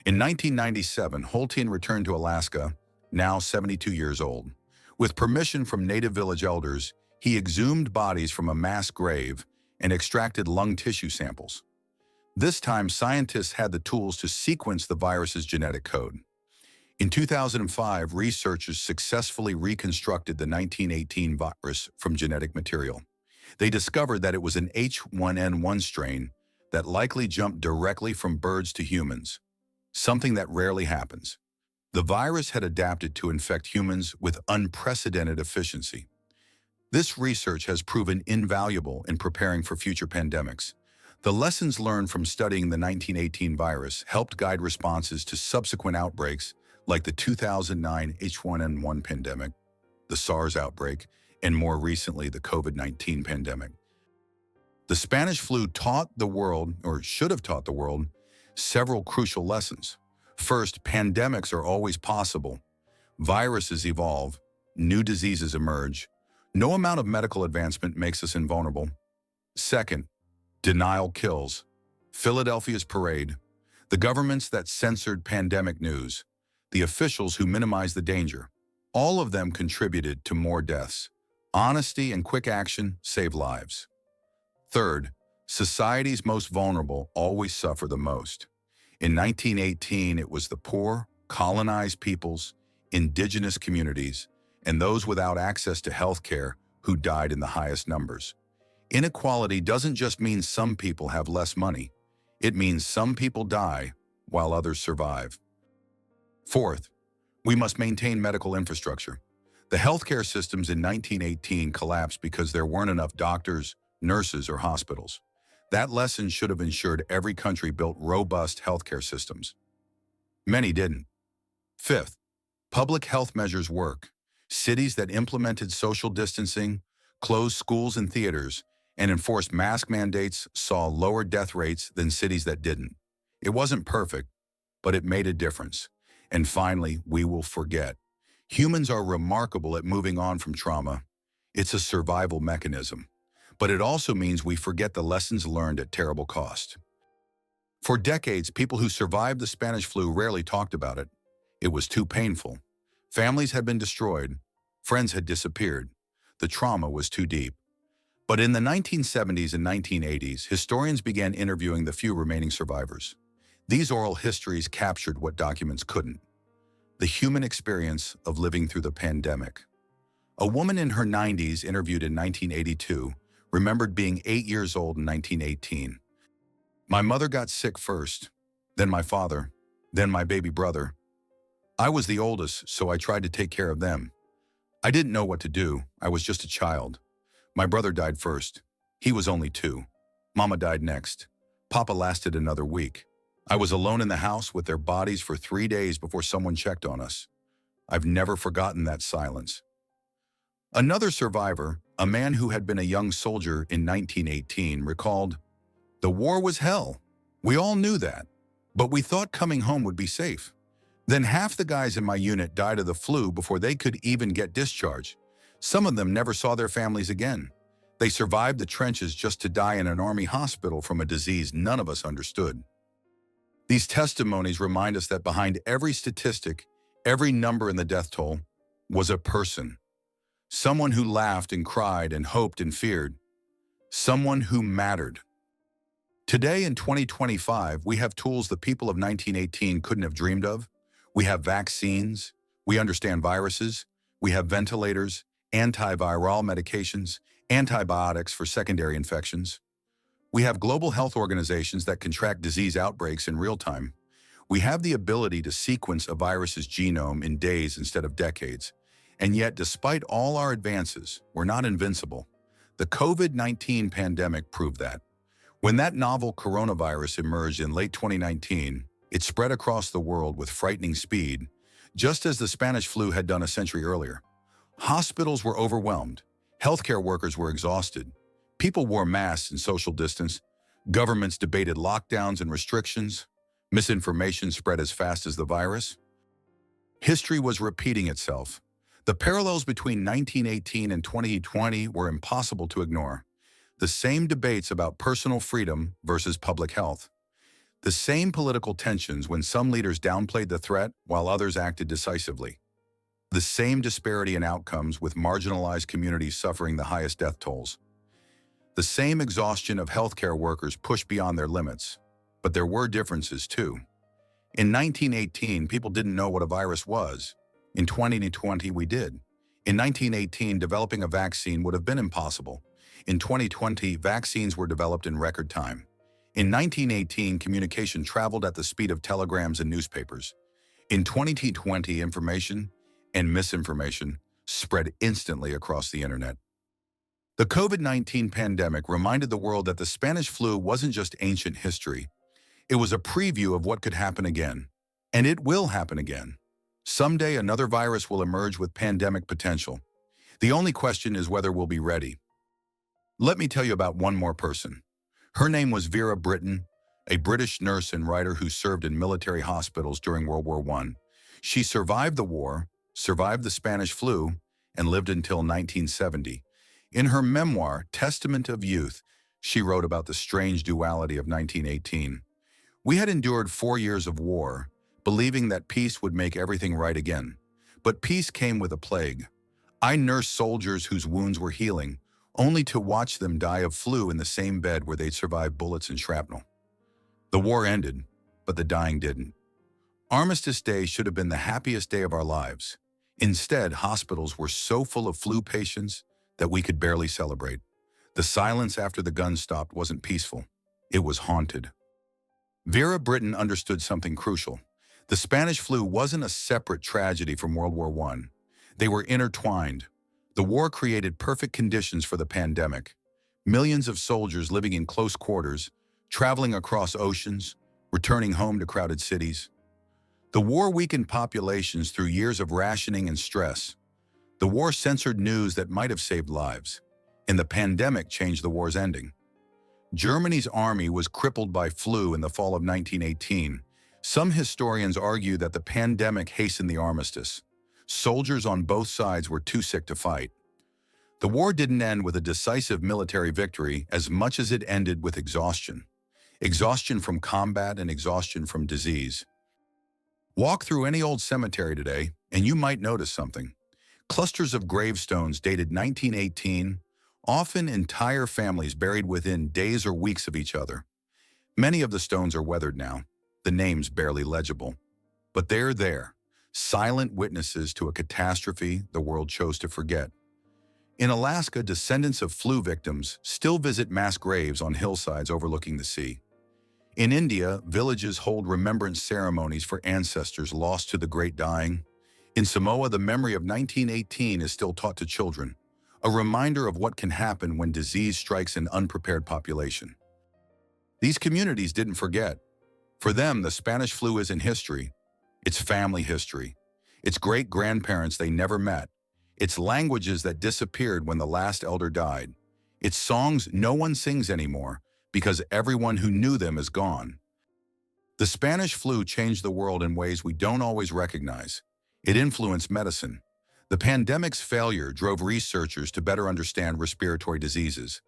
In 1997, Holton returned to Alaska, now 72 years old. With permission from native village elders, he exhumed bodies from a mass grave and extracted lung tissue samples. This time, scientists had the tools to sequence the virus's genetic code. In 2005, researchers successfully reconstructed the 1918 virus from genetic material. They discovered that it was an H1N1 strain that likely jumped directly from birds to humans, something that rarely happens. The virus had adapted to infect humans with unprecedented efficiency. This research has proven invaluable in preparing for future pandemics. The lessons learned from studying the 1918 virus helped guide responses to subsequent outbreaks like the 2009 H1N1 pandemic, the SARS outbreak, and more recently the COVID-19 pandemic. The Spanish flu taught the world, or should have taught the world, several crucial lessons. First, pandemics are always possible. Viruses evolve, new diseases emerge. No amount of medical advancement makes us invulnerable. Second, denial kills. Philadelphia's parade, the governments that censored pandemic news, the officials who minimized the danger, all of them contributed to more deaths. Honesty and quick action save lives. Third, society's most vulnerable always suffer the most. In 1918, it was the poor, colonized peoples, indigenous communities, and those without access to health care who died in the highest numbers. Inequality doesn't just mean some people have less money. It means some people die while others survive. Fourth, we must maintain medical infrastructure. The healthcare systems in 1918 collapsed because there weren't enough doctors, nurses, or hospitals. That lesson should have ensured every country built robust healthcare systems. Many didn't. Fifth, public health measures work. Cities that implemented social distancing, closed schools and theaters, and enforced mask mandates saw lower death rates than cities that didn't. It wasn't perfect, but it made a difference. And finally, we will forget. Humans are remarkable at moving on from trauma. It's a survival mechanism. But it also means we forget the lessons learned at terrible cost. For decades, people who survived the Spanish flu rarely talked about it. It was too painful. Families had been destroyed. Friends had disappeared. The trauma was too deep. But in the 1970s and 1980s, historians began interviewing the few remaining survivors. These oral histories captured what documents couldn't: the human experience of living through the pandemic. A woman in her 90s interviewed in 1982 remembered being 8 years old in 1918. My mother got sick first, then my father, then my baby brother. I was the oldest, so I tried to take care of them. I didn't know what to do. I was just a child. My brother died first. He was only 2. Mama died next. Papa lasted another week. I was alone in the house with their bodies for 3 days before someone checked on us. I've never forgotten that silence. Another survivor, a man who had been a young soldier in 1918, recalled, "The war was hell. We all knew that, but we thought coming home would be safe. Then half the guys in my unit died of the flu before they could even get discharged. Some of them never saw their families again. They survived the trenches just to die in an army hospital from a disease none of us understood." These testimonies remind us that behind every statistic, every number in the death toll, was a person. Someone who laughed and cried and hoped and feared. Someone who mattered. Today in 2025, we have tools the people of 1918 couldn't have dreamed of. We have vaccines. We understand viruses. We have ventilators, antiviral medications, antibiotics for secondary infections. We have global health organizations that can track disease outbreaks in real time. We have the ability to sequence a virus's genome in days instead of decades. And yet, despite all our advances, we're not invincible. The COVID-19 pandemic proved that. When that novel coronavirus emerged in late 2019, it spread across the world with frightening speed, just as the Spanish flu had done a century earlier. Hospitals were overwhelmed. Healthcare workers were exhausted. People wore masks and social distance. Governments debated lockdowns and restrictions. Misinformation spread as fast as the virus. History was repeating itself. The parallels between 1918 and 2020 were impossible to ignore. The same debates about personal freedom versus public health. The same political tensions when some leaders downplayed the threat while others acted decisively. The same disparity in outcomes with marginalized communities suffering the highest death tolls. The same exhaustion of healthcare workers pushed beyond their limits. But there were differences too. In 1918, people didn't know what a virus was. In 2020, we did. In 1918, developing a vaccine would have been impossible. In 2020, vaccines were developed in record time. In 1918, communication traveled at the speed of telegrams and newspapers. In 2020, information and misinformation spread instantly across the internet. The COVID-19 pandemic reminded the world that the Spanish flu wasn't just ancient history. It was a preview of what could happen again. And it will happen again. Someday another virus will emerge with pandemic potential. The only question is whether we'll be ready. Let me tell you about one more person. Her name was Vera Brittain, a British nurse and writer who served in military hospitals during World War I. She survived the war, survived the Spanish flu, and lived until 1970. In her memoir, Testament of Youth, she wrote about the strange duality of 1918. We had endured 4 years of war, believing that peace would make everything right again. But peace came with a plague. I nursed soldiers whose wounds were healing, only to watch them die of flu in the same bed where they'd survived bullets and shrapnel. The war ended, but the dying didn't. Armistice Day should have been the happiest day of our lives. Instead, hospitals were so full of flu patients that we could barely celebrate. The silence after the guns stopped wasn't peaceful. It was haunted. Vera Brittain understood something crucial. The Spanish flu wasn't a separate tragedy from World War I. They were intertwined. The war created perfect conditions for the pandemic. Millions of soldiers living in close quarters, traveling across oceans, returning home to crowded cities. The war weakened populations through years of rationing and stress. The war censored news that might have saved lives, and the pandemic changed the war's ending. Germany's army was crippled by flu in the fall of 1918. Some historians argue that the pandemic hastened the armistice. Soldiers on both sides were too sick to fight. The war didn't end with a decisive military victory as much as it ended with exhaustion. Exhaustion from combat and exhaustion from disease. Walk through any old cemetery today, and you might notice something. Clusters of gravestones dated 1918, often entire families buried within days or weeks of each other. Many of the stones are weathered now, the names barely legible. But they're there, silent witnesses to a catastrophe the world chose to forget. In Alaska, descendants of flu victims still visit mass graves on hillsides overlooking the sea. In India, villages hold remembrance ceremonies for ancestors lost to the Great Dying. In Samoa, the memory of 1918 is still taught to children, a reminder of what can happen when disease strikes an unprepared population. These communities didn't forget. For them, the Spanish flu isn't history. It's family history. It's great-grandparents they never met. It's languages that disappeared when the last elder died. It's songs no one sings anymore because everyone who knew them is gone. The Spanish flu changed the world in ways we don't always recognize. It influenced medicine. The pandemic's failure drove researchers to better understand respiratory diseases.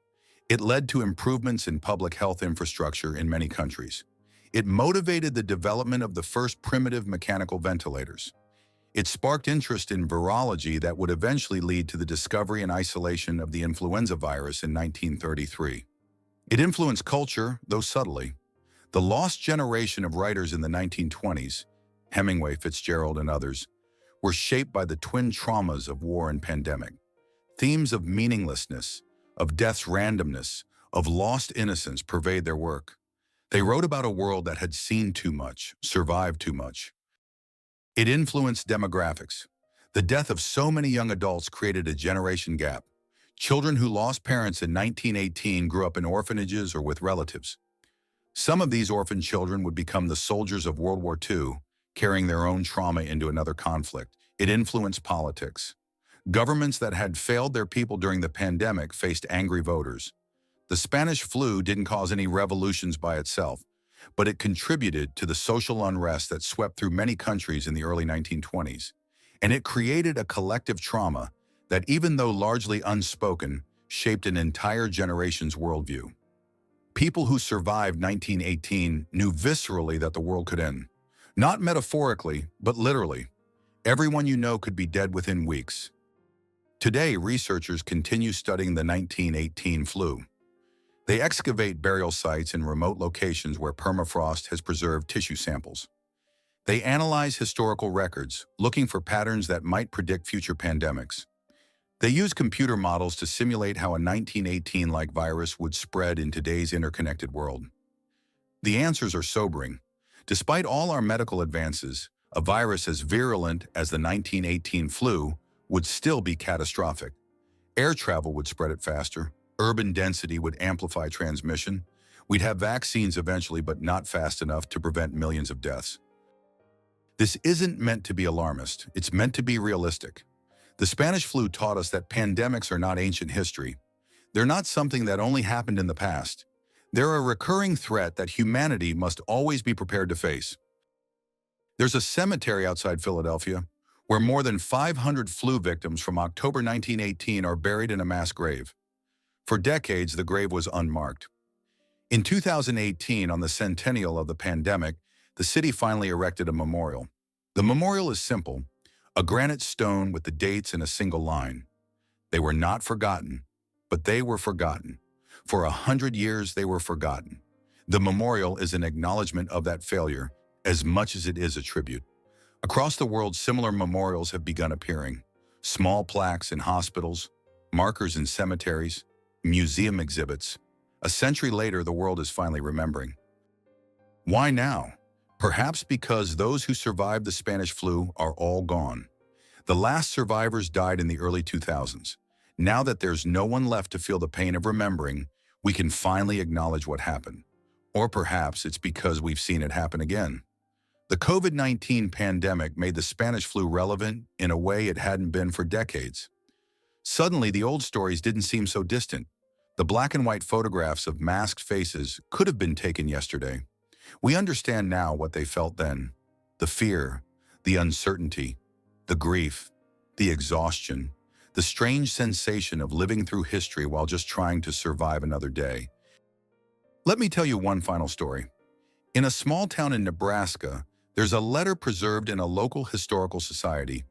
It led to improvements in public health infrastructure in many countries. It motivated the development of the first primitive mechanical ventilators. It sparked interest in virology that would eventually lead to the discovery and isolation of the influenza virus in 1933. It influenced culture, though subtly. The lost generation of writers in the 1920s, Hemingway, Fitzgerald, and others, were shaped by the twin traumas of war and pandemic. Themes of meaninglessness, of death's randomness, of lost innocence pervade their work. They wrote about a world that had seen too much, survived too much. It influenced demographics. The death of so many young adults created a generation gap. Children who lost parents in 1918 grew up in orphanages or with relatives. Some of these orphan children would become the soldiers of World War II, carrying their own trauma into another conflict. It influenced politics. Governments that had failed their people during the pandemic faced angry voters. The Spanish flu didn't cause any revolutions by itself, but it contributed to the social unrest that swept through many countries in the early 1920s. And it created a collective trauma that, even though largely unspoken, shaped an entire generation's worldview. People who survived 1918 knew viscerally that the world could end. Not metaphorically, but literally. Everyone you know could be dead within weeks. Today, researchers continue studying the 1918 flu. They excavate burial sites in remote locations where permafrost has preserved tissue samples. They analyze historical records, looking for patterns that might predict future pandemics. They use computer models to simulate how a 1918-like virus would spread in today's interconnected world. The answers are sobering. Despite all our medical advances, a virus as virulent as the 1918 flu would still be catastrophic. Air travel would spread it faster. Urban density would amplify transmission. We'd have vaccines eventually, but not fast enough to prevent millions of deaths. This isn't meant to be alarmist. It's meant to be realistic. The Spanish flu taught us that pandemics are not ancient history. They're not something that only happened in the past. They're a recurring threat that humanity must always be prepared to face. There's a cemetery outside Philadelphia where more than 500 flu victims from October 1918 are buried in a mass grave. For decades, the grave was unmarked. In 2018, on the centennial of the pandemic, the city finally erected a memorial. The memorial is simple, a granite stone with the dates in a single line. They were not forgotten, but they were forgotten. For 100 years, they were forgotten. The memorial is an acknowledgement of that failure, as much as it is a tribute. Across the world, similar memorials have begun appearing. Small plaques in hospitals, markers in cemeteries, museum exhibits. A century later, the world is finally remembering. Why now? Perhaps because those who survived the Spanish flu are all gone. The last survivors died in the early 2000s. Now that there's no one left to feel the pain of remembering, we can finally acknowledge what happened. Or perhaps it's because we've seen it happen again. The COVID-19 pandemic made the Spanish flu relevant in a way it hadn't been for decades. Suddenly, the old stories didn't seem so distant. The black and white photographs of masked faces could have been taken yesterday. We understand now what they felt then. The fear, the uncertainty, the grief, the exhaustion, the strange sensation of living through history while just trying to survive another day. Let me tell you one final story. In a small town in Nebraska, there's a letter preserved in a local historical society.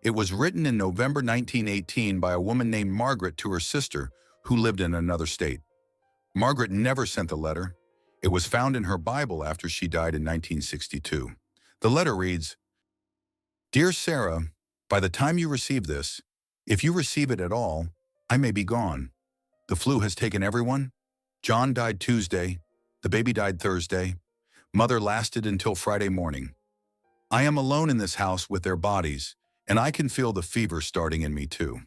It was written in November 1918 by a woman named Margaret to her sister who lived in another state. Margaret never sent the letter. It was found in her Bible after she died in 1962. The letter reads, "Dear Sarah, by the time you receive this, if you receive it at all, I may be gone. The flu has taken everyone. John died Tuesday. The baby died Thursday. Mother lasted until Friday morning. I am alone in this house with their bodies, and I can feel the fever starting in me too.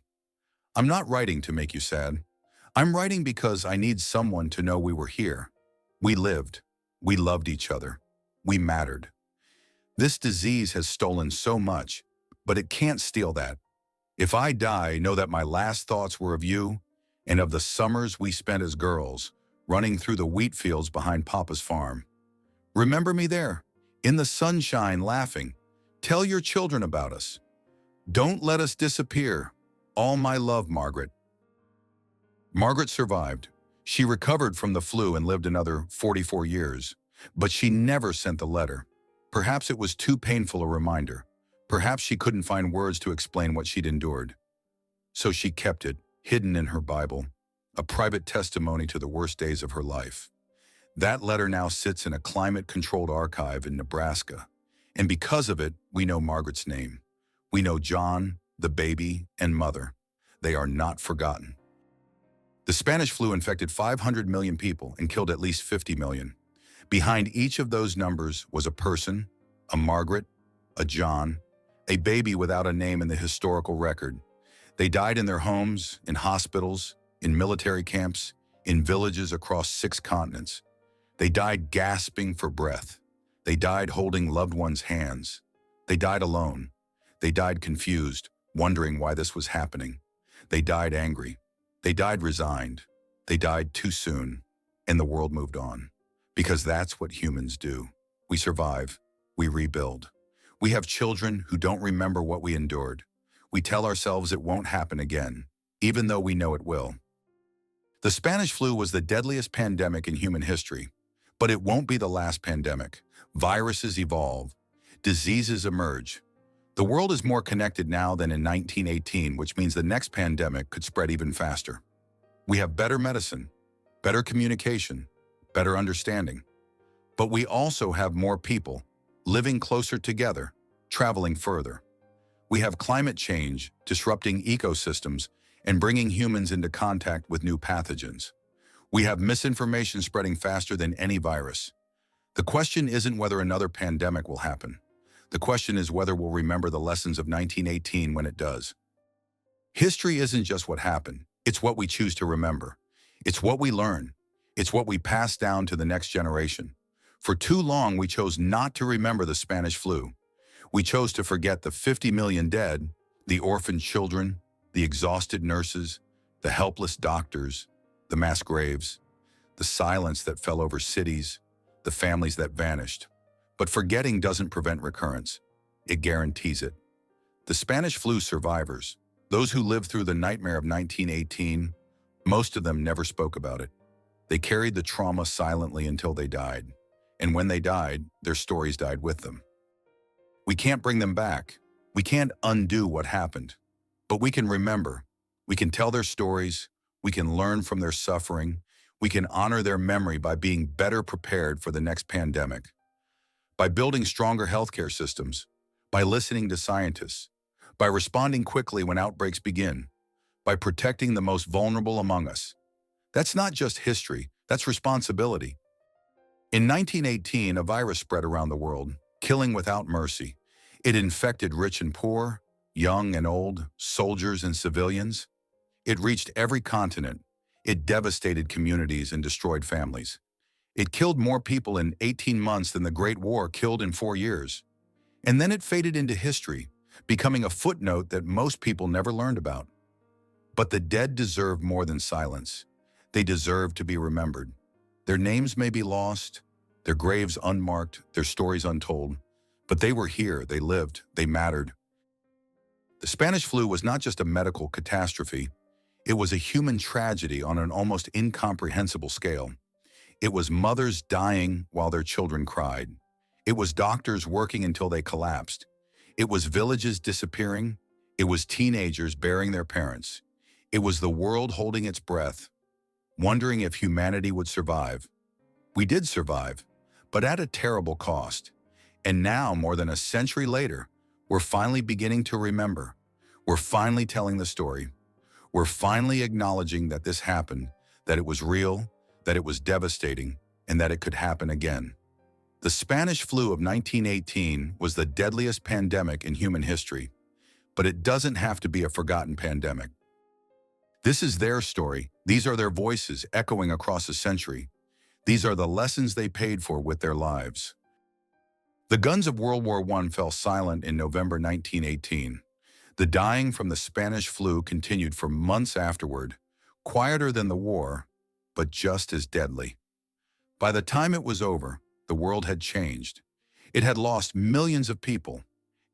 I'm not writing to make you sad. I'm writing because I need someone to know we were here. We lived. We loved each other. We mattered. This disease has stolen so much, but it can't steal that. If I die, know that my last thoughts were of you and of the summers we spent as girls, running through the wheat fields behind Papa's farm. Remember me there, in the sunshine, laughing. Tell your children about us. Don't let us disappear. All my love, Margaret." Margaret survived. She recovered from the flu and lived another 44 years, but she never sent the letter. Perhaps it was too painful a reminder. Perhaps she couldn't find words to explain what she'd endured. So she kept it, hidden in her Bible, a private testimony to the worst days of her life. That letter now sits in a climate-controlled archive in Nebraska, and because of it, we know Margaret's name. We know John, the baby, and mother. They are not forgotten. The Spanish flu infected 500 million people and killed at least 50 million. Behind each of those numbers was a person, a Margaret, a John, a baby without a name in the historical record. They died in their homes, in hospitals, in military camps, in villages across 6 continents. They died gasping for breath. They died holding loved ones' hands. They died alone. They died confused, wondering why this was happening. They died angry. They died resigned. They died too soon, and the world moved on. Because that's what humans do. We survive. We rebuild. We have children who don't remember what we endured. We tell ourselves it won't happen again, even though we know it will. The Spanish flu was the deadliest pandemic in human history, but it won't be the last pandemic. Viruses evolve. Diseases emerge. The world is more connected now than in 1918, which means the next pandemic could spread even faster. We have better medicine, better communication, better understanding. But we also have more people living closer together, traveling further. We have climate change disrupting ecosystems and bringing humans into contact with new pathogens. We have misinformation spreading faster than any virus. The question isn't whether another pandemic will happen. The question is whether we'll remember the lessons of 1918 when it does. History isn't just what happened, it's what we choose to remember. It's what we learn. It's what we pass down to the next generation. For too long, we chose not to remember the Spanish flu. We chose to forget the 50 million dead, the orphaned children, the exhausted nurses, the helpless doctors, the mass graves, the silence that fell over cities, the families that vanished. But forgetting doesn't prevent recurrence. It guarantees it. The Spanish flu survivors, those who lived through the nightmare of 1918, most of them never spoke about it. They carried the trauma silently until they died. And when they died, their stories died with them. We can't bring them back. We can't undo what happened. But we can remember. We can tell their stories. We can learn from their suffering. We can honor their memory by being better prepared for the next pandemic. By building stronger healthcare systems. By listening to scientists. By responding quickly when outbreaks begin. By protecting the most vulnerable among us. That's not just history. That's responsibility. In 1918, a virus spread around the world, killing without mercy. It infected rich and poor, young and old, soldiers and civilians. It reached every continent. It devastated communities and destroyed families. It killed more people in 18 months than the Great War killed in 4 years. And then it faded into history, becoming a footnote that most people never learned about. But the dead deserve more than silence. They deserve to be remembered. Their names may be lost, their graves unmarked, their stories untold, but they were here, they lived, they mattered. The Spanish flu was not just a medical catastrophe, it was a human tragedy on an almost incomprehensible scale. It was mothers dying while their children cried. It was doctors working until they collapsed. It was villages disappearing. It was teenagers burying their parents. It was the world holding its breath, wondering if humanity would survive. We did survive, but at a terrible cost. And now, more than a century later, we're finally beginning to remember. We're finally telling the story. We're finally acknowledging that this happened, that it was real, that it was devastating, and that it could happen again. The Spanish flu of 1918 was the deadliest pandemic in human history, but it doesn't have to be a forgotten pandemic. This is their story. These are their voices echoing across a century. These are the lessons they paid for with their lives. The guns of World War I fell silent in November 1918. The dying from the Spanish flu continued for months afterward, quieter than the war, but just as deadly. By the time it was over, the world had changed. It had lost millions of people.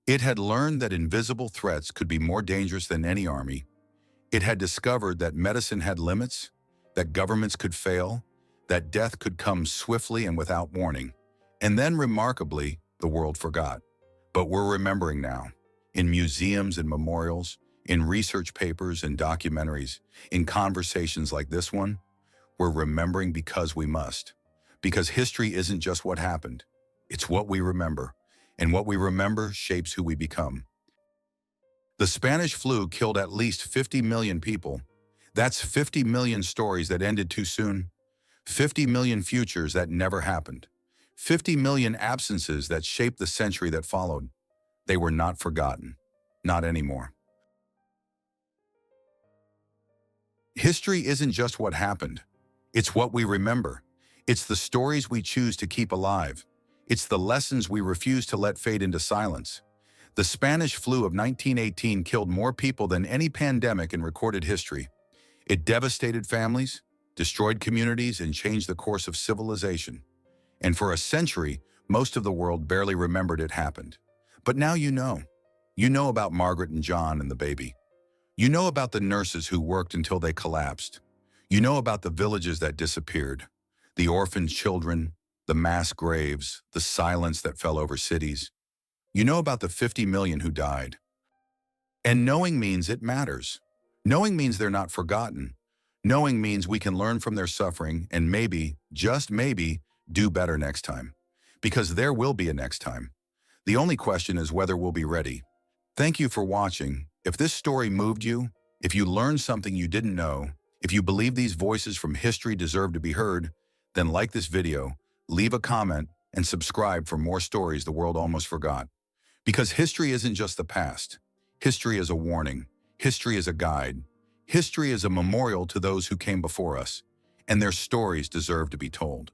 It had learned that invisible threats could be more dangerous than any army. It had discovered that medicine had limits, that governments could fail, that death could come swiftly and without warning. And then, remarkably, the world forgot. But we're remembering now. In museums and memorials, in research papers and documentaries, in conversations like this one, we're remembering because we must. Because history isn't just what happened. It's what we remember. And what we remember shapes who we become. The Spanish flu killed at least 50 million people. That's 50 million stories that ended too soon. 50 million futures that never happened. 50 million absences that shaped the century that followed. They were not forgotten. Not anymore. History isn't just what happened. It's what we remember. It's the stories we choose to keep alive. It's the lessons we refuse to let fade into silence. The Spanish flu of 1918 killed more people than any pandemic in recorded history. It devastated families. destroyed communities, and changed the course of civilization. And for a century, most of the world barely remembered it happened. But now you know. You know about Margaret and John and the baby. You know about the nurses who worked until they collapsed. You know about the villages that disappeared, the orphaned children, the mass graves, the silence that fell over cities. You know about the 50 million who died. And knowing means it matters. Knowing means they're not forgotten. Knowing means we can learn from their suffering and maybe, just maybe, do better next time. Because there will be a next time. The only question is whether we'll be ready. Thank you for watching. If this story moved you, if you learned something you didn't know, if you believe these voices from history deserve to be heard, then like this video, leave a comment, and subscribe for more stories the world almost forgot. Because history isn't just the past. History is a warning. History is a guide. History is a memorial to those who came before us, and their stories deserve to be told.